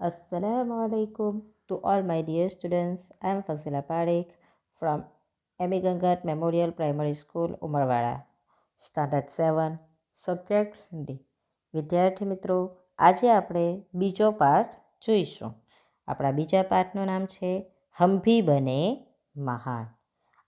Assalamualaikum to all my dear students. I am Fazila Parekh from M.A. Gangat Memorial Primary School, Umarwada. Standard 7 subject Hindi. વિદ્યાર્થી મિત્રો, આજે આપણે બીજો પાઠ જોઈશું. આપણા બીજા પાઠનું નામ છે હમ ભી બને મહાન.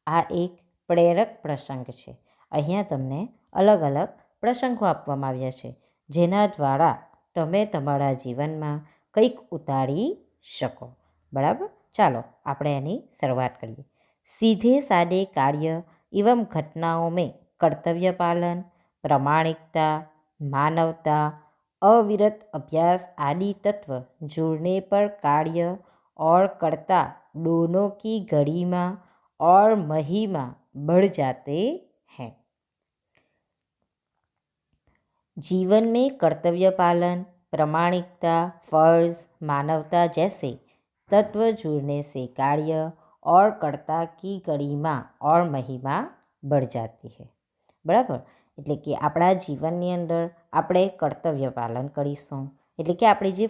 આ એક પ્રેરક પ્રસંગ છે. અહીંયા તમને અલગ અલગ પ્રસંગો આપવામાં આવ્યા છે, જેના દ્વારા તમે તમારા જીવનમાં કંઈક ઉતારી શકો. બરાબર, ચાલો આપણે એની શરૂઆત કરીએ. सीधे सादे कार्य एवं घटनाओं में कर्तव्य पालन, प्रामाणिकता, मानवता, अविरत अभ्यास आदि तत्व जुड़ने पर कार्य और कर्ता दोनों की गरिमा और महिमा बढ़ जाते हैं. जीवन में कर्तव्य पालन, प्रामाणिकता, फर्ज, मानवता जैसे तत्व जुड़ने से कार्य और कर्ता की गरिमा और महिमा बढ़ जाती है. બરાબર, એટલે કે આપણા જીવનની અંદર આપણે કર્તવ્ય પાલન કરીશું, એટલે કે આપણી જે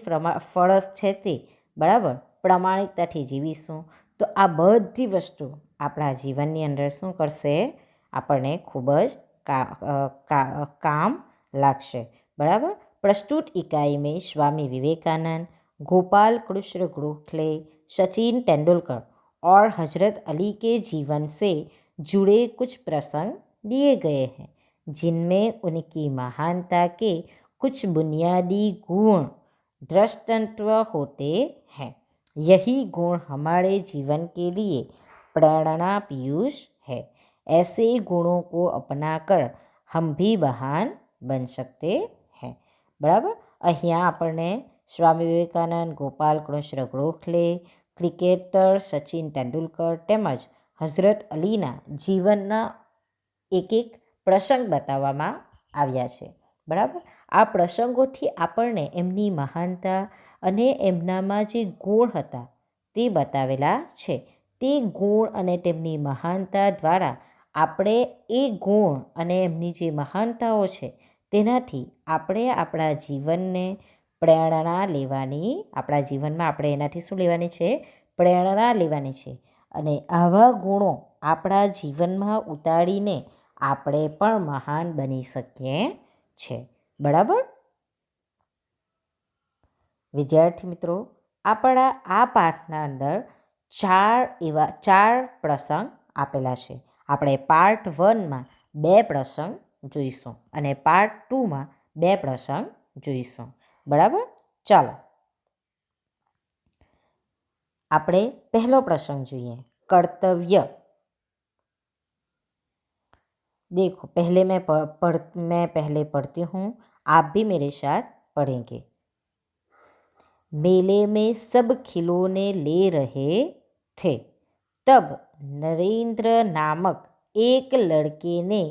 ફરજ છે તે બરાબર પ્રમાણિકતાથી જીવીશું, તો આ બધી વસ્તુ આપણા જીવનની અંદર શું કરશે, આપણને ખૂબ જ કામ लागशे. बराबर. प्रस्तुत इकाई में स्वामी विवेकानंद, गोपाल कृष्ण गोखले, सचिन तेंदुलकर और हजरत अली के जीवन से जुड़े कुछ प्रसंग दिए गए हैं, जिनमें उनकी महानता के कुछ बुनियादी गुण दृष्टांत होते हैं. यही गुण हमारे जीवन के लिए प्रेरणा पीयूष है. ऐसे गुणों को अपनाकर हम भी महान બન શકતે હૈ. બરાબર, અહીંયા આપણને સ્વામી વિવેકાનંદ, ગોપાલ કૃષ્ણ ગોખલે, ક્રિકેટર સચિન તેંડુલકર તેમજ હઝરત અલીના જીવનના એક એક પ્રસંગ બતાવવામાં આવ્યા છે. બરાબર, આ પ્રસંગોથી આપણને એમની મહાનતા અને એમનામાં જે ગુણ હતા તે બતાવેલા છે. તે ગુણ અને તેમની મહાનતા દ્વારા આપણે એ ગુણ અને એમની જે મહાનતાઓ છે તેનાથી આપણે આપણા જીવનને પ્રેરણા લેવાની, આપણા જીવનમાં આપણે એનાથી શું લેવાની છે, પ્રેરણા લેવાની છે. અને આવા ગુણો આપણા જીવનમાં ઉતારીને આપણે પણ મહાન બની શકીએ છીએ. બરાબર વિદ્યાર્થી મિત્રો, આપણા આ પાઠના અંદર ચાર પ્રસંગ આપેલા છે. આપણે પાર્ટ 1માં 2 પ્રસંગ જોઈશું અને પાર્ટ 2માં 2 પ્રસંગ જોઈશું. બરાબર, ચાલો આપણે પહેલો પ્રસંગ જોઈએ, कर्तव्य. देखो, मैं पहले पढ़ती हूँ, आप भी मेरे साथ पढ़ेंगे. मेले में सब खिलौने ले रहे थे, तब नरेंद्र नामक एक लड़के ने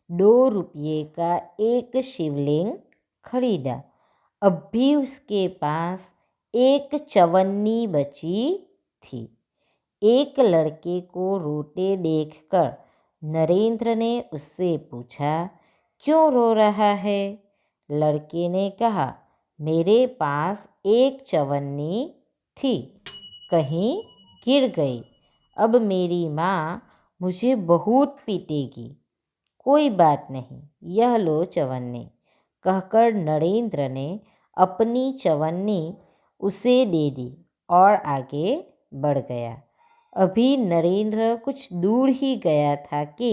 2 रुपये का एक शिवलिंग खरीदा. अब भी उसके पास एक चवन्नी बची थी. एक लड़के को रोते देखकर नरेंद्र ने उससे पूछा, क्यों रो रहा है? लड़के ने कहा, मेरे पास एक चवन्नी थी, कहीं गिर गई. अब मेरी माँ मुझे बहुत पीटेगी. कोई बात नहीं, यह लो चवन्नी, कहकर नरेंद्र ने अपनी चवन्नी उसे दे दी और आगे बढ़ गया. अभी नरेंद्र कुछ दूर ही गया था कि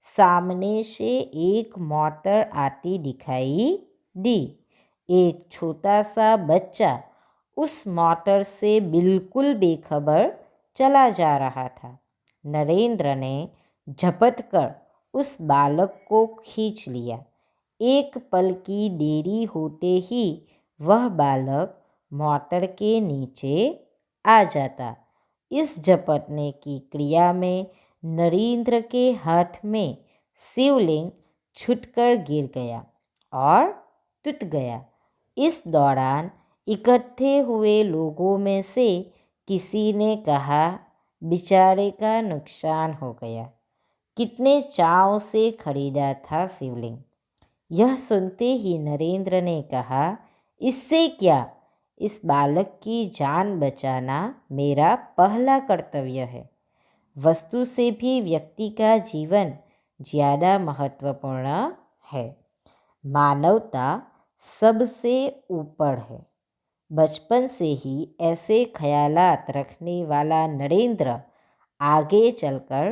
सामने से एक मोटर आती दिखाई दी. एक छोटा सा बच्चा उस मोटर से बिल्कुल बेखबर चला जा रहा था. नरेंद्र ने झपट कर उस बालक को खींच लिया. एक पल की देरी होते ही वह बालक मोटर के नीचे आ जाता. इस झपटने की क्रिया में नरेंद्र के हाथ में शिवलिंग छूटकर गिर गया और टूट गया. इस दौरान इकट्ठे हुए लोगों में से किसी ने कहा, बेचारे का नुकसान हो गया, कितने चाव से खरीदा था शिवलिंग. यह सुनते ही नरेंद्र ने कहा, इससे क्या, इस बालक की जान बचाना मेरा पहला कर्तव्य है। वस्तु से भी व्यक्ति का जीवन ज़्यादा महत्वपूर्ण है। मानवता सबसे ऊपर है। बचपन से ही ऐसे ख्यालात रखने वाला नरेंद्र आगे चलकर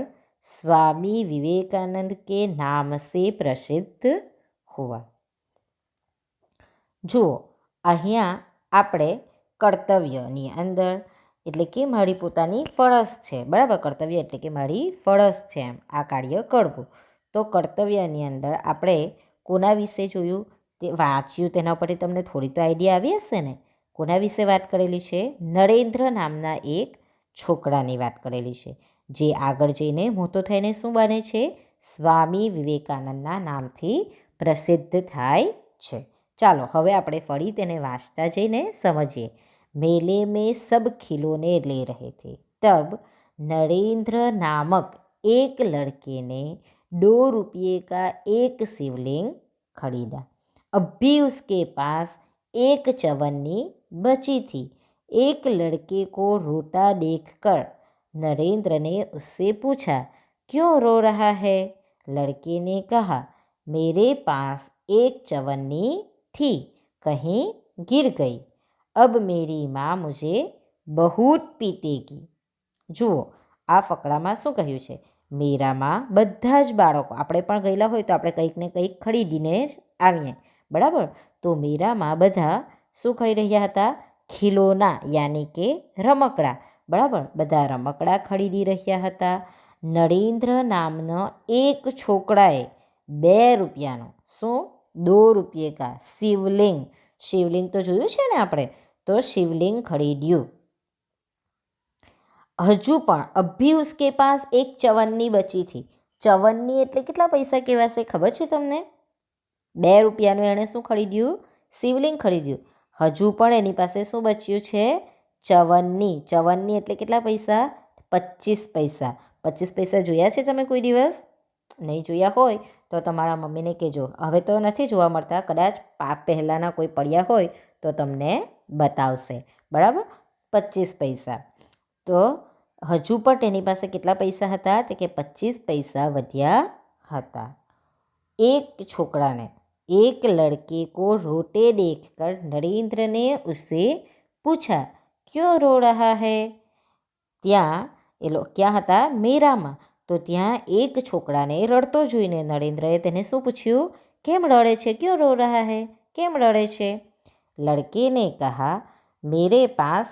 स्वामी विवेकानंद के नाम से प्रसिद्ध हुआ। જુઓ, અહીંયા આપણે કર્તવ્યની અંદર એટલે કે મારી પોતાની ફરજ છે, બરાબર. કર્તવ્ય એટલે કે મારી ફરજ છે, એમ આ કાર્ય કરવું. તો કર્તવ્યની અંદર આપણે કોના વિશે જોયું તે વાંચ્યું, તેના પરથી તમને થોડી તો આઈડિયા આવી હશે ને. કોના વિશે વાત કરેલી છે? નરેન્દ્ર નામના એક છોકરાની વાત કરેલી છે, જે આગળ જઈને મોટો થઈને શું બને છે? સ્વામી વિવેકાનંદના નામથી પ્રસિદ્ધ થાય છે. ચાલો હવે આપણે ફરી તેને વાંચતા જઈને સમજીએ. मेले में सब खिलौने ले रहे थे, तब नरेंद्र नामक एक लड़के ने 2 रुपये का एक शिवलिंग खरीदा। अब भी उसके पास एक चवन्नी बची थी। एक लड़के को रोता देखकर नरेंद्र ने उससे पूछा, क्यों रो रहा है? लड़के ने कहा, मेरे पास एक चवन्नी थी, कहीं गिर गई। अब मेरी माँ मुझे बहुत पीटेगी. જુઓ, આ ફકરામાં શું કહ્યું છે? મેળામાં બધા જ બાળકો, આપણે પણ ગયેલા હોય તો આપણે કંઈક ને કંઈક ખરીદીને જ આવીએ, બરાબર. તો મેળામાં બધા શું ખરીદી રહ્યા હતા? ખિલોના, યાની કે રમકડા, બરાબર. બધા રમકડા ખરીદી રહ્યા હતા. નરેન્દ્ર નામનો એક છોકરાએ 2 રૂપિયાનો શું 2 રૂપિયે કા શિવલિંગ, શિવલિંગ તો જોયું છે ને આપણે, તો શિવલિંગ ખરીદ્યું. હજુ પણ અભી ઉસકે પાસ એક ચવન્ની બચી થી. ચવન્ની એટલે કેટલા પૈસા કહેવાશે ખબર છે તમને? 2 રૂપિયાનું એણે શું ખરીદ્યું? શિવલિંગ ખરીદ્યું. હજુ પણ એની પાસે શું બચ્યું છે? ચવન્ની. ચવન્ની એટલે કેટલા પૈસા? 25 પૈસા. 25 પૈસા જોયા છે તમે કોઈ દિવસ? નહીં જોયા હોય તો તમારા મમ્મીને કહેજો. હવે તો નથી જોવા મળતા, કદાચ પહેલાંના કોઈ પડ્યા હોય તો તમને બતાવશે, બરાબર. 25 પૈસા. તો હજુ પણ તેની પાસે કેટલા પૈસા હતા? તો કે 25 પૈસા વધ્યા હતા. એક છોકરાને, એક લડકે को रोते देखकर नरेंद्र ने उससे पूछा, क्यों रो रहा है? ત્યાં ક્યાં હતા? મેરામાં. તો ત્યાં એક છોકરાને રડતો જોઈને નરેન્દ્રએ તેને શું પૂછ્યું? કેમ રડે છે? ક્यों रो रहा है? કેમ રડે છે? લડકે ને કહા, મેરે પાસ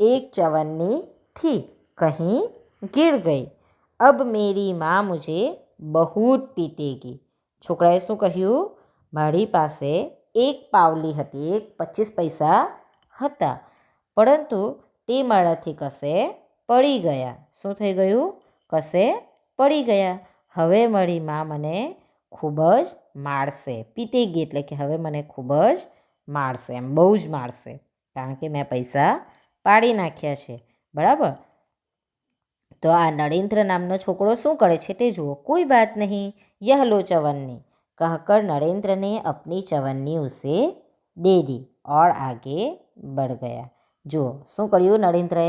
एक चवन्नी थी, कहीं गिर गई. अब मेरी माँ मुझे बहुत पीटेगी. છોકરાએ શું કહ્યું? મારી પાસે એક પાવલી હતી, એક 25 પૈસા હતા, પરંતુ તે મારાથી કશે પડી ગયા. શું થઈ ગયું? કશે પડી ગયા. હવે મારી મા મને ખૂબ જ મારશે. પીટેગી એટલે કે હવે મને ખૂબ જ મારશે, એમ બહુ જ મારશે, કારણ કે મેં પૈસા પાડી નાખ્યા છે, બરાબર. તો આ નરેન્દ્ર નામનો છોકરો શું કરે છે તે જુઓ. કોઈ બાત નહીં, यह लो चवन्नी कहकर नरेंद्र ने अपनी चवन्नी उसे दे दी और आगे बढ़ गया. જુઓ શું કર્યું નરેન્દ્રએ?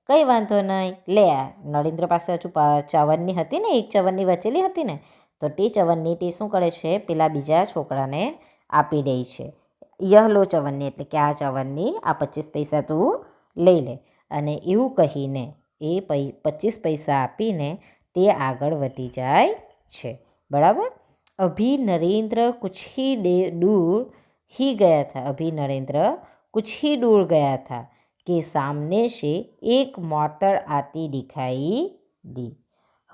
કંઈ વાંધો નહીં, લે આ. નરેન્દ્ર પાસે હજુ ચવન્ની હતી ને, એક ચવન્ની વચેલી હતી ને, તો તે ચવન્ની તે શું કરે છે? પેલા બીજા છોકરાને આપી દે છે. યહ લો ચવન્ની એટલે કે આ ચવન્ની, આ 25 પૈસા તું લઈ લે. અને એવું કહીને એ 25 પૈસા આપીને તે આગળ વધી જાય છે, બરાબર. અભી નરેન્દ્ર कुछ ही दूर ही गया था. अभी नरेंद्र कुछ ही दूर गया था कि सामने से एक मोटर आती दिखाई दी.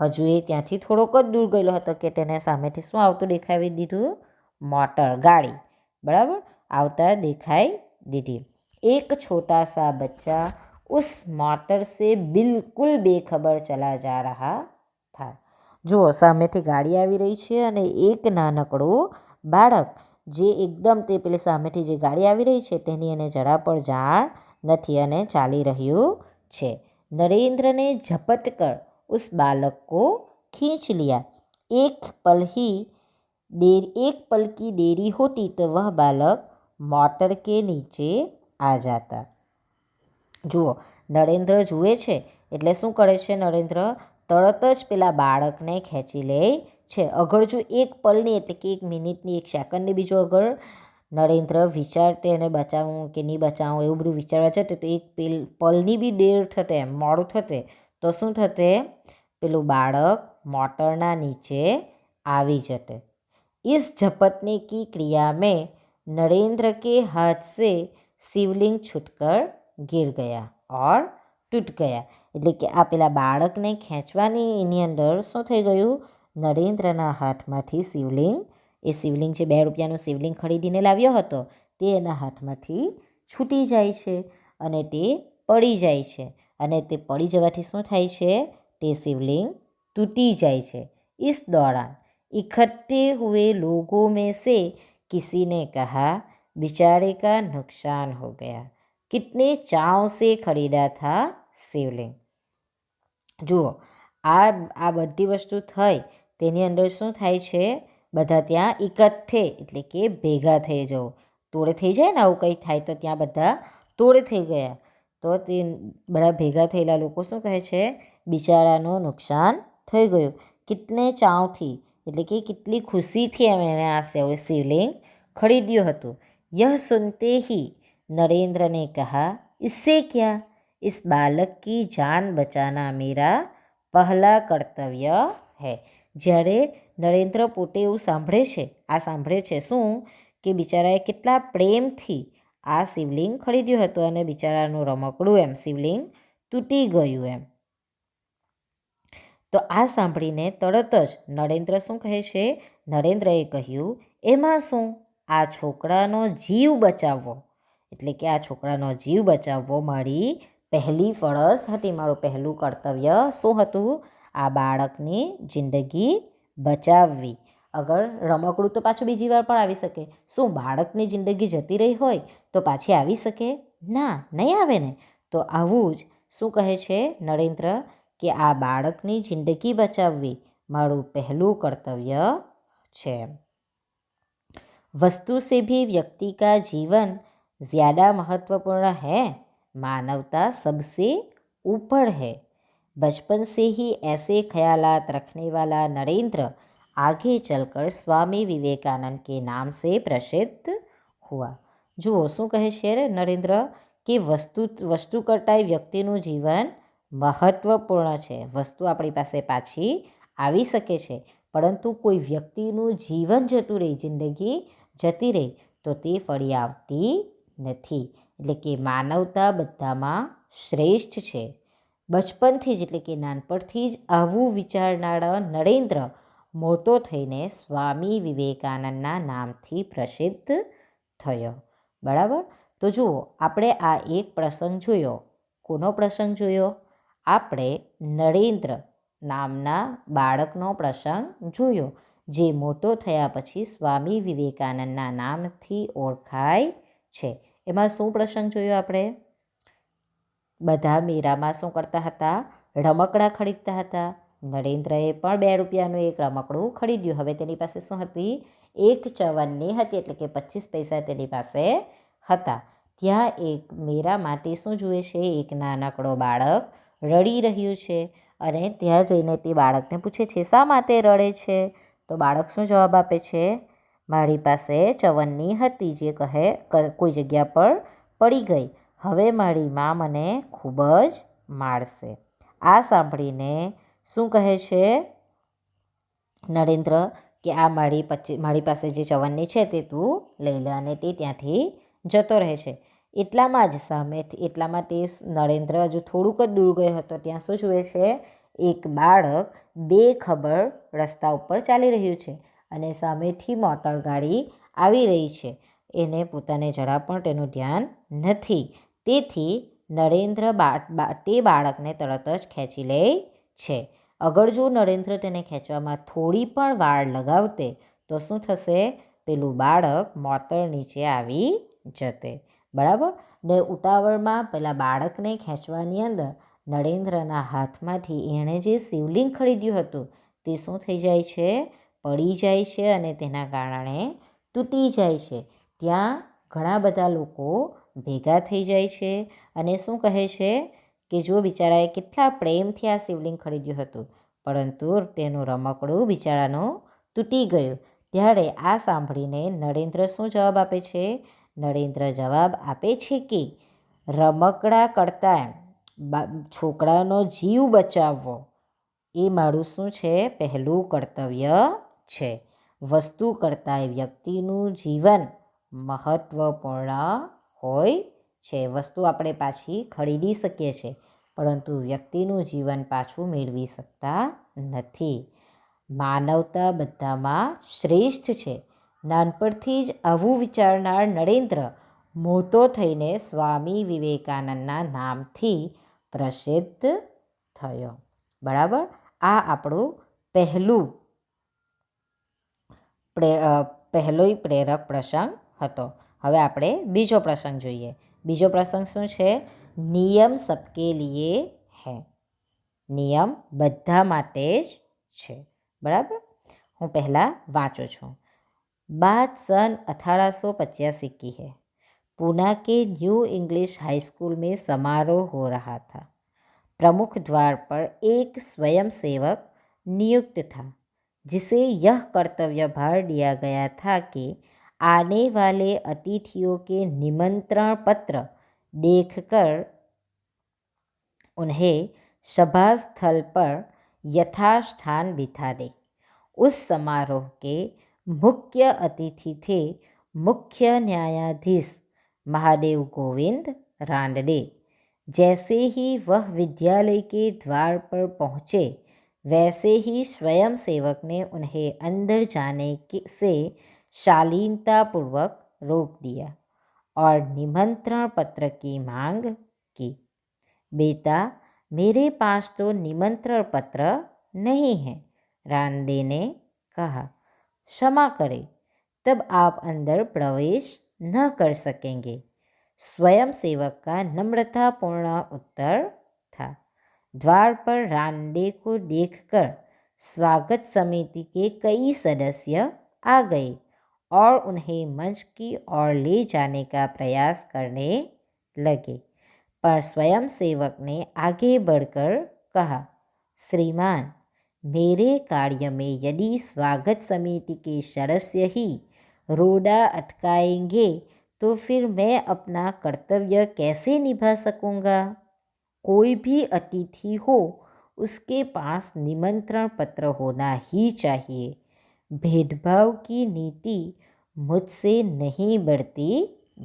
હજુ એ ત્યાંથી થોડોક જ દૂર ગયેલો હતો કે તેને સામેથી શું આવતું દેખાવી દીધું? મોટર, ગાડી, બરાબર, આવતા દેખાઈ દીધી. एक छोटा सा बच्चा उस मोटर से बिल्कुल बेखबर चला जा रहा था. જુઓ સામેથી ગાડી આવી રહી છે અને એક નાનકડું બાળક જે એકદમ તે પેલી સામેથી જે ગાડી આવી રહી છે તેની એને જરા પણ જાણ નથી અને ચાલી રહ્યું છે. નરેન્દ્રને ઝપટ કર उस बालक को खींच लिया. एक पल की देरी होती तो वह बालक मोटर के नीचे आ जाता। જુઓ, નરેન્દ્ર જુએ છે એટલે શું કરે છે નરેન્દ્ર? તરત જ પેલા બાળકને ખેંચી લે છે. અગર જો એક પલની એટલે કે 1 મિનિટની 1 સેકન્ડની બીજો અગર નરેન્દ્ર વિચારતે એને બચાવું કે નહીં બચાવું એવું બધું વિચારવા જતે તો એક પલની બી દેર થતે, એમ મોડું થતે તો શું થતે? પેલું બાળક મોટરના નીચે આવી જતે। इस झपटने की क्रिया में नरेंद्र के हाथ से शिवलिंग छूटकर गिर गया और તૂટ ગયા। એટલે કે આ પેલા બાળકને ખેંચવાની એની અંદર શું થઈ ગયું? નરેન્દ્રના હાથમાંથી શિવલિંગ, એ શિવલિંગ જે 2 રૂપિયાનું શિવલિંગ ખરીદીને લાવ્યો હતો તે એના હાથમાંથી છૂટી જાય છે અને તે પડી જાય છે। અને તે પડી જવાથી શું થાય છે? તે શિવલિંગ તૂટી જાય છે। इस दौरान इकट्ठे हुए लोगों में से किसी ने कहा, बेचारे का नुकसान हो गया, कितने चाव से खरीदा था शिवलिंग। જુઓ, આ બધી વસ્તુ થઈ તેની અંદર શું થાય છે? બધા ત્યાં એકઠે એટલે કે ભેગા થઈ જવું, તોડે થઈ જાય ને, આવું કંઈ થાય તો ત્યાં બધા તોડે થઈ ગયા તો તે બધા ભેગા થયેલા લોકો શું કહે છે? બિચારાનું નુકસાન થઈ ગયું। કેટલે ચાવથી એટલે કે કેટલી ખુશીથી એણે આ શિવલિંગ ખરીદ્યું હતું। यह सुनते ही नरेंद्र ने कहा, इससे क्या, इस बालक की जान बचाना मेरा पहला कर्तव्य है। જ્યારે નરેન્દ્ર પોતે એવું સાંભળે છે શું કે બિચારાએ કેટલા પ્રેમથી આ શિવલિંગ ખરીદ્યું હતું અને બિચારાનું રમકડું એમ શિવલિંગ તૂટી ગયું એમ। તો આ સાંભળીને તરત જ નરેન્દ્ર શું કહે છે? નરેન્દ્રએ કહ્યું, એમાં શું, આ છોકરાનો જીવ બચાવવો એટલે કે આ છોકરાનો જીવ બચાવવો મારી પહેલી ફરજ હતી, મારું પહેલું કર્તવ્ય શું હતું? આ બાળકની જિંદગી બચાવવી। અગર રમકડું તો પાછું બીજી વાર પણ આવી શકે, શું બાળકની જિંદગી જતી રહી હોય તો પાછી આવી શકે? ના, નહીં આવે ને। તો આવું જ શું કહે છે નરેન્દ્ર કે આ બાળકની જિંદગી બચાવવી મારું પહેલું કર્તવ્ય છે। वस्तु से भी व्यक्ति का जीवन ज़्यादा महत्वपूर्ण है, मानवता सबसे ऊपर है। बचपन से ही ऐसे ख्यालात रखने वाला नरेंद्र आगे चलकर स्वामी विवेकानंद के नाम से प्रसिद्ध हुआ। જુઓ, શું કહે છે નરેન્દ્ર કે વસ્તુ કરતાં વ્યક્તિનું જીવન મહત્વપૂર્ણ છે। વસ્તુ આપણી પાસે પાછી આવી શકે છે પરંતુ કોઈ વ્યક્તિનું જીવન જતું રહે, જિંદગી જતી રહે તો તે ફરી આવતી નથી। એટલે કે માનવતા બધામાં શ્રેષ્ઠ છે। બચપનથી જ એટલે કે નાનપણથી જ આવું વિચારનારા નરેન્દ્ર મોટો થઈને સ્વામી વિવેકાનંદના નામથી પ્રસિદ્ધ થયો। બરાબર? તો જુઓ, આપણે આ એક પ્રસંગ જોયો। કોનો પ્રસંગ જોયો? આપણે નરેન્દ્ર નામના બાળકનો પ્રસંગ જોયો જે મોટો થયા પછી સ્વામી વિવેકાનંદના નામથી ઓળખાય છે। એમાં શું પ્રસંગ જોયો આપણે? બધા મેળામાં શું કરતા હતા? રમકડાં ખરીદતા હતા। નરેન્દ્રએ પણ 2 રૂપિયાનું એક રમકડું ખરીદ્યું। હવે તેની પાસે શું હતી? એક ચવન્ની હતી એટલે કે 25 પૈસા તેની પાસે હતા। ત્યાં એક મેળા માટે શું જુએ છે? એક નાનકડો બાળક રડી રહ્યું છે અને ત્યાં જઈને તે બાળકને પૂછે છે શા માટે રડે છે? તો બાળક શું જવાબ આપે છે? મારી પાસે ચવન્ની હતી જે કહે કોઈ જગ્યા પર પડી ગઈ, હવે મારી મા મને ખૂબ જ મારશે। આ સાંભળીને શું કહે છે નરેન્દ્ર કે આ મારી પાસે જે ચવન્ની છે તે તું લઈ લે અને તે ત્યાંથી જતો રહે છે। એટલામાં તે નરેન્દ્ર હજુ થોડુંક જ દૂર ગયો હતો ત્યાં શું જુએ છે? એક બાળક બેખબર રસ્તા ઉપર ચાલી રહ્યું છે અને સામેથી મોટરગાડી આવી રહી છે। એને પોતાને જરા પણ તેનું ધ્યાન નથી, તેથી નરેન્દ્ર તે બાળકને તરત જ ખેંચી લે છે। અગર જો નરેન્દ્ર તેને ખેંચવામાં થોડી પણ વાર લગાવતે તો શું થશે? પેલું બાળક મોટર નીચે આવી જતે। બરાબર ને? ઉતાવળમાં પેલા બાળકને ખેંચવાની અંદર નરેન્દ્રના હાથમાંથી એણે જે શિવલિંગ ખરીદ્યું હતું તે શું થઈ જાય છે? પડી જાય છે અને તેના કારણે તૂટી જાય છે। ત્યાં ઘણા બધા લોકો ભેગા થઈ જાય છે અને શું કહે છે કે જો બિચારાએ કેટલા પ્રેમથી આ શિવલિંગ ખરીદ્યું હતું, પરંતુ તેનું રમકડું બિચારાનું તૂટી ગયું. ત્યારે આ સાંભળીને નરેન્દ્ર શું જવાબ આપે છે? નરેન્દ્ર જવાબ આપે છે કે રમકડા કરતાં છોકરાનો જીવ બચાવવો એ મારું શું છે? પહેલું કર્તવ્ય છે. વસ્તુ કરતાં વ્યક્તિનું જીવન મહત્ત્વપૂર્ણ હોય છે. વસ્તુ આપણે પાછી ખરીદી શકીએ છીએ, પરંતુ વ્યક્તિનું જીવન પાછું મેળવી શકતા નથી. માનવતા બધામાં શ્રેષ્ઠ છે. નાનપણથી જ આવું વિચારનાર નરેન્દ્ર મોટો થઈને સ્વામી વિવેકાનંદના નામથી પ્રસિદ્ધ થયો. બરાબર, આ આપણું પહેલો પ્રેરક પ્રસંગ હતો. હવે આપણે બીજો પ્રસંગ જોઈએ. બીજો પ્રસંગ શું છે? નિયમ સબકે લીએ હૈ. નિયમ બધા માટે જ છે. બરાબર, હું પહેલાં વાંચું છું. बात सन 1885 की है. पूना के न्यू इंग्लिश हाई स्कूल में समारोह हो रहा था. प्रमुख द्वार पर एक स्वयंसेवक नियुक्त था, जिसे यह कर्तव्य भार दिया गया था कि आने वाले अतिथियों के निमंत्रण पत्र देखकर उन्हें सभा स्थल पर यथास्थान बिठा दे. उस समारोह के मुख्य अतिथि थे मुख्य न्यायाधीश महादेव गोविंद रानडे. जैसे ही वह विद्यालय के द्वार पर पहुँचे, वैसे ही स्वयं सेवक ने उन्हें अंदर जाने से शालीनतापूर्वक रोक दिया और निमंत्रण पत्र की मांग की. बेटा, मेरे पास तो निमंत्रण पत्र नहीं है, रानडे ने कहा. क्षमा करें, तब आप अंदर प्रवेश न कर सकेंगे, स्वयं सेवक का नम्रतापूर्ण उत्तर था. द्वार पर रानडे को देखकर स्वागत समिति के कई सदस्य आ गए और उन्हें मंच की ओर ले जाने का प्रयास करने लगे, पर स्वयं सेवक ने आगे बढ़कर कहा, श्रीमान, मेरे कार्य में यदि स्वागत समिति के सदस्य ही रोड़ा अटकाएंगे तो फिर मैं अपना कर्तव्य कैसे निभा सकूँगा? कोई भी अतिथि हो, उसके पास निमंत्रण पत्र होना ही चाहिए. भेदभाव की नीति मुझसे नहीं बढ़ती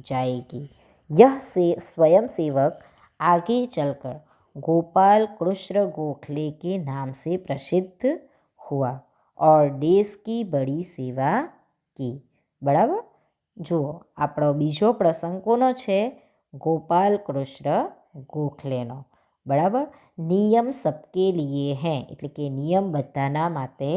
जाएगी. यह स्वयं सेवक आगे चलकर गोपाल कृष्ण गोखले के नाम से प्रसिद्ध हुआ और देश की बड़ी सेवा की. बराबर, જુઓ આપણો બીજો પ્રસંગ કોનો છે? ગોપાલ કૃષ્ણ ગોખલેનો. બરાબર, નિયમ સબકે લીએ હૈ એટલે કે નિયમ બધાના માટે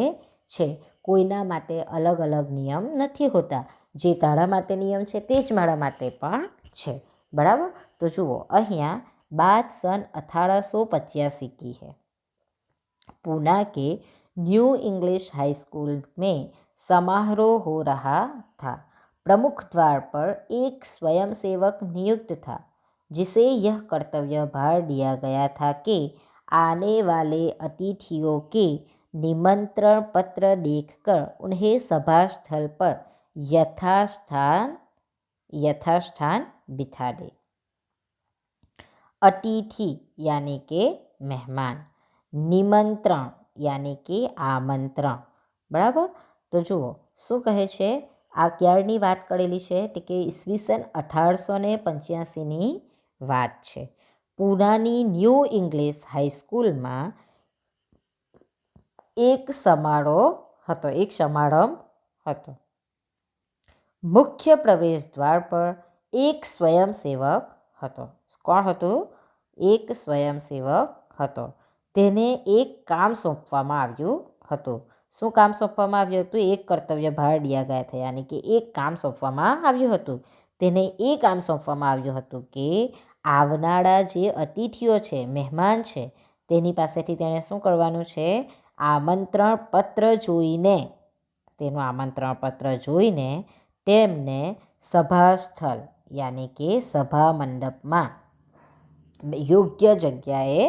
છે. કોઈના માટે અલગ અલગ નિયમ નથી હોતા. જે તારા માટે નિયમ છે તે જ મારા માટે પણ છે. બરાબર, તો જુઓ અહીંયા बात सन 1885 की है. पूना के न्यू इंग्लिश हाई स्कूल में समारोह हो रहा था. प्रमुख द्वार पर एक स्वयंसेवक नियुक्त था, जिसे यह कर्तव्य भार दिया गया था कि आने वाले अतिथियों के निमंत्रण पत्र देखकर उन्हें सभा स्थल पर यथास्थान बिठा दे. अतिथि यानी के મહેમાન, નિમંત્રણ यानी કે આમંત્રણ. બરાબર, તો જુઓ શું કહે છે? આ ક્યારની વાત કરેલી છે? કે ઈસવીસન 1885ની વાત છે. પૂનાની ન્યૂ ઇંગ્લિશ હાઈસ્કૂલમાં એક સમારંભ હતો. મુખ્ય પ્રવેશ દ્વાર પર એક સ્વયંસેવક હતો. કોણ હતું? એક સ્વયંસેવક હતો. તેને એક કામ સોંપવામાં આવ્યું હતું. શું કામ સોંપવામાં આવ્યું હતું? એક કર્તવ્ય ભાર દિયા ગયા હતા, યાની કે એક કામ સોંપવામાં આવ્યું હતું. તેને એ કામ સોંપવામાં આવ્યું હતું કે આવનારા જે અતિથિઓ છે, મહેમાન છે, તેની પાસેથી તેણે શું કરવાનું છે? આમંત્રણ પત્ર જોઈને તેમને સભા સ્થળ યાની કે સભા મંડપમાં યોગ્ય જગ્યાએ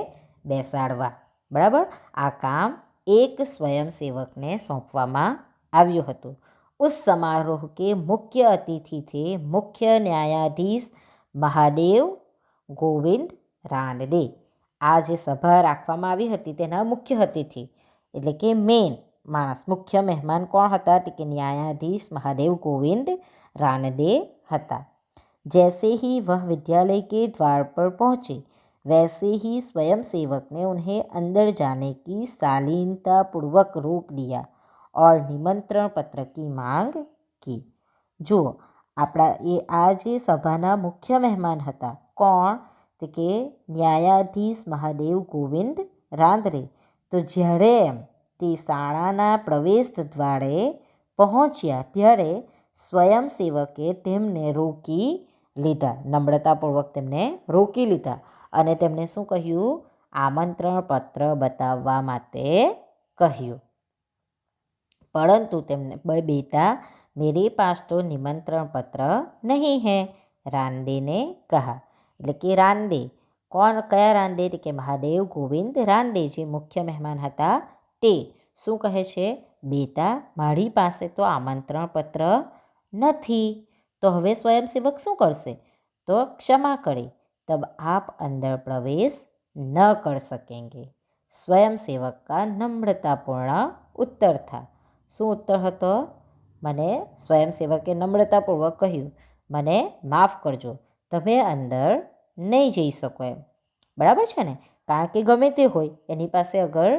બેસાડવા. બરાબર, આ કામ એક સ્વયંસેવકને સોંપવામાં આવ્યું હતું. उस समारोह के मुख्य अतिथि थे मुख्य न्यायाधीश महादेव गोविंद रानडे. આ જે સભા રાખવામાં આવી હતી તેના મુખ્ય અતિથિ એટલે કે મેન માણસ, મુખ્ય મહેમાન કોણ હતા? કે न्यायाधीश महादेव गोविंद रानडे હતા. जैसे ही वह विद्यालय के द्वार पर पहुँचे वैसे ही स्वयंसेवक ने उन्हें अंदर जाने की शालीनतापूर्वक रोक दिया और निमंत्रण पत्र की मांग की. જુઓ, આપણા આ જે સભાના મુખ્ય મહેમાન હતા કોણ? તો કે ન્યાયાધીશ મહાદેવ ગોવિંદ રાનડે. તો જ્યારે તે શાળાના પ્રવેશ દ્વારે પહોંચ્યા ત્યારે સ્વયંસેવકે તેમને રોકી લીધા, નમ્રતાપૂર્વક તેમને રોકી લીધા અને તેમને શું કહ્યું? આમંત્રણ પત્ર બતાવવા માટે કહ્યું. परंतु तेमने बेटा मेरे पास तो निमंत्रण पत्र नहीं है, रानडे ने कहा. એટલે કે રાનડે કોણ? કયા રાનડે? કે મહાદેવ ગોવિંદ રાનડે જે મુખ્ય મહેમાન હતા તે શું કહે છે? બેટા મારી પાસે તો આમંત્રણ પત્ર નથી. તો હવે સ્વયંસેવક શું કરશે? તો ક્ષમા કરે, तब आप अंदर प्रवेश न कर सकेंगे. स्वयंसेवक का नम्रतापूर्ण उत्तर था. શું ઉત્તર હતો? મને સ્વયંસેવકે નમ્રતાપૂર્વક કહ્યું, મને માફ કરજો, તમે અંદર નહીં જઈ શકો એમ. બરાબર છે ને? કારણ કે ગમે તે હોય એની પાસે અગર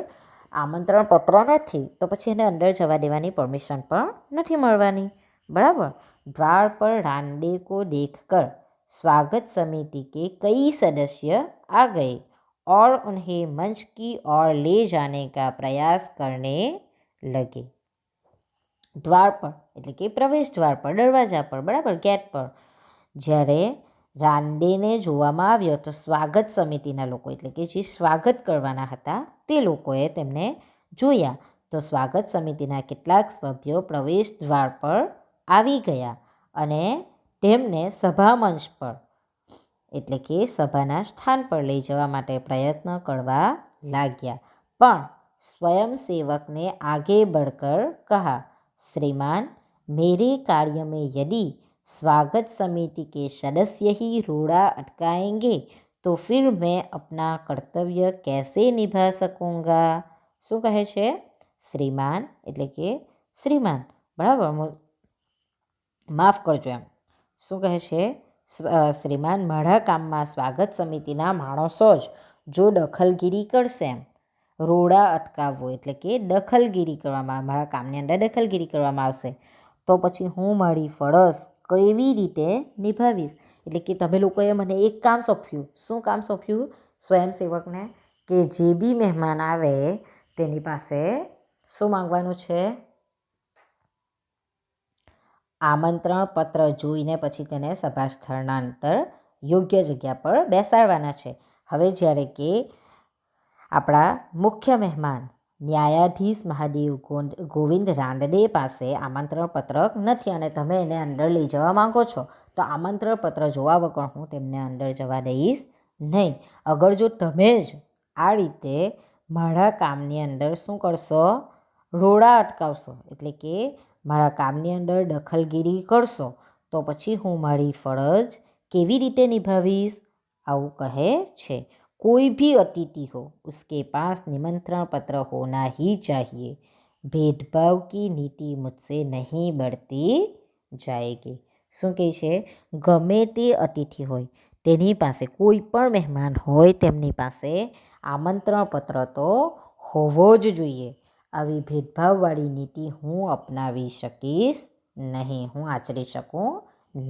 આમંત્રણ પત્ર નથી તો પછી એને અંદર જવા દેવાની પરમિશન પણ નથી મળવાની. બરાબર. द्वार पर रानडे को देखकर स्वागत समिति के कई सदस्य आ गए और उन्हें मंच की ओर ले जाने का प्रयास करने लगे. દ્વાર પર એટલે કે પ્રવેશ દ્વાર પર, દરવાજા પર, બરાબર, ગેટ પર જ્યારે રાનડેને જોવામાં આવ્યો તો સ્વાગત સમિતિના લોકો એટલે કે જે સ્વાગત કરવાના હતા તે લોકોએ તેમને જોયા. તો સ્વાગત સમિતિના કેટલાક સભ્યો પ્રવેશ દ્વાર પર આવી ગયા અને તેમને સભામંચ પર એટલે કે સભાના સ્થાન પર લઈ જવા માટે પ્રયત્ન કરવા લાગ્યા. પણ स्वयंसेवक ने आगे बढ़कर कहा, श्रीमान मेरे कार्य में यदि स्वागत समिति के सदस्य ही रोड़ा अटकाएंगे तो फिर मैं अपना कर्तव्य कैसे निभा सकूँगा. શું કહે છે? શ્રીમાન એટલે કે શ્રીમાન, બરાબર, માફ કરજો એમ. શું કહે છે? શ્રીમાન મારા કામમાં સ્વાગત સમિતિના માણસો જ જો દખલગીરી કરશે એમ, રોડા અટકાવવો એટલે કે દખલગીરી કરવામાં, મારા કામની અંદર દખલગીરી કરવામાં આવશે તો પછી હું મારી ફરજ કેવી રીતે નિભાવીશ. એટલે કે તમે લોકોએ મને એક કામ સોંપ્યું. શું કામ સોંપ્યું સ્વયંસેવકને? કે જે બી મહેમાન આવે તેની પાસે શું માંગવાનું છે? આમંત્રણ પત્ર જોઈને પછી તેને સભા સ્થળના અંતર યોગ્ય જગ્યા પર બેસાડવાના છે. હવે જ્યારે કે આપણા મુખ્ય મહેમાન ન્યાયાધીશ મહાદેવ ગોવિંદ રાનડે પાસે આમંત્રણ પત્રક નથી અને તમે એને અંદર લઈ જવા માંગો છો તો આમંત્રણ પત્ર જોવા વગર હું તેમને અંદર જવા દઈશ નહીં. અગર જો તમે જ આ રીતે મારા કામની અંદર શું કરશો? રોડા અટકાવશો એટલે કે મારા કામની અંદર દખલગીરી કરશો તો પછી હું મારી ફરજ કેવી રીતે નિભાવીશ? આવું કહે છે. कोई भी अतिथि हो उसके पास निमंत्रण पत्र होना ही चाहिए. भेदभाव की नीति मुझसे नहीं बढ़ती जाएगी. શું કહે છે? ગમે તે અતિથિ હોય તેની પાસે, કોઈ પણ મહેમાન હોય તેમની પાસે આમંત્રણ પત્ર તો હોવો જ જોઈએ. આવી ભેદભાવવાળી નીતિ હું અપનાવી શકીશ નહીં, હું આચરી શકું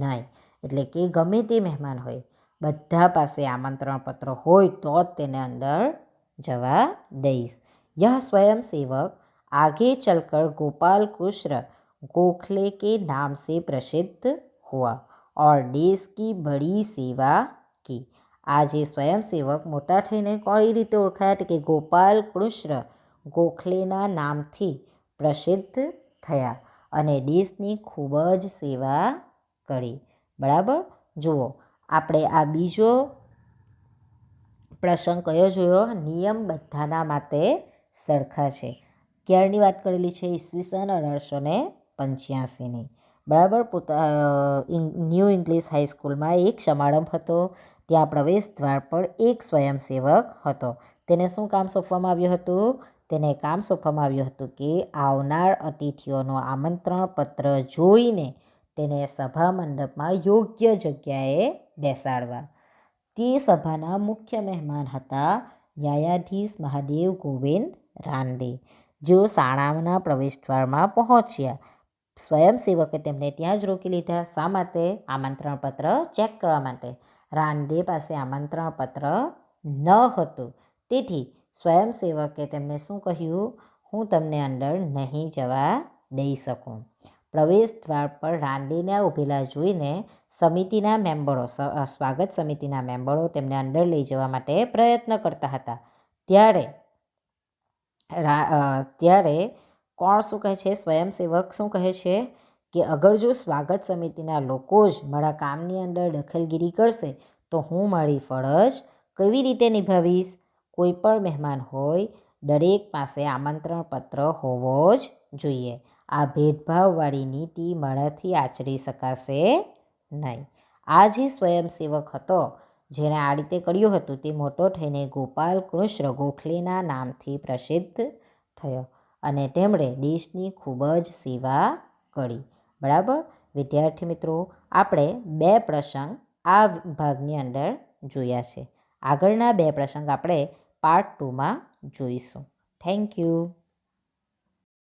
નહીં. એટલે કે ગમે તે મહેમાન હોય બધા પાસે આમંત્રણ પત્ર હોય તો જ તેને અંદર જવા દઈશ. यह स्वयंसेवक आगे चलकर गोपाल कृष्ण गोखले के नाम से प्रसिद्ध हुआ और देश की बड़ी सेवा की. આ જે સ્વયંસેવક મોટા થઈને કઈ રીતે ઓળખાયા કે ગોપાલ કૃષ્ણ ગોખલેના નામથી પ્રસિદ્ધ થયા અને દેશની ખૂબ જ સેવા કરી. બરાબર. જુઓ, આપણે આ બીજો પ્રસંગ કયો જોયો? નિયમ બધાના માટે સરખા છે. ક્યારની વાત કરેલી છે? ઈસવીસન 1885ની. બરાબર. ન્યૂ ઇંગ્લિશ હાઈસ્કૂલમાં એક સમારંભ હતો. ત્યાં પ્રવેશ દ્વાર પર એક સ્વયંસેવક હતો. તેને શું કામ સોંપવામાં આવ્યું હતું? તેને કામ સોંપવામાં આવ્યું હતું કે આવનાર અતિથિઓનું આમંત્રણ પત્ર જોઈને તેને સભા મંડપમાં યોગ્ય જગ્યાએ બેસાડવા. તે સભાના મુખ્ય મહેમાન હતા ન્યાયાધીશ મહાદેવ ગોવિંદ રાનડે. જેઓ શાળાના પ્રવેશદ્વારમાં પહોંચ્યા, સ્વયંસેવકે તેમને ત્યાં જ રોકી લીધા. શા માટે? આમંત્રણ પત્ર ચેક કરવા માટે. રાનડે પાસે આમંત્રણ પત્ર ન હતું. તેથી સ્વયંસેવકે તેમને શું કહ્યું? હું તમને અંદર નહીં જવા દઈ શકું. પ્રવેશ દ્વાર પર રાનડેને ઊભેલા જોઈને સમિતિના મેમ્બરો, સ્વાગત સમિતિના મેમ્બરો તેમને અંદર લઈ જવા માટે પ્રયત્ન કરતા હતા. ત્યારે કોણ શું કહે છે? સ્વયંસેવક શું કહે છે કે અગર જો સ્વાગત સમિતિના લોકો જ મારા કામની અંદર દખલગીરી કરશે તો હું મારી ફરજ કેવી રીતે નિભાવીશ? કોઈ પણ મહેમાન હોય, દરેક પાસે આમંત્રણ પત્ર હોવો જ જોઈએ. આ ભેદભાવવાળી નીતિ મારાથી આચરી શકાશે નહીં. આ જે સ્વયંસેવક હતો, જેણે આ રીતે કર્યું હતું, તે મોટો થઈને ગોપાલ કૃષ્ણ ગોખલેના નામથી પ્રસિદ્ધ થયો અને તેમણે દેશની ખૂબ જ સેવા કરી. બરાબર. વિદ્યાર્થી મિત્રો, આપણે 2 પ્રસંગ આ ભાગની અંદર જોયા છે. આગળના 2 પ્રસંગ આપણે પાર્ટ 2માં જોઈશું. Thank you.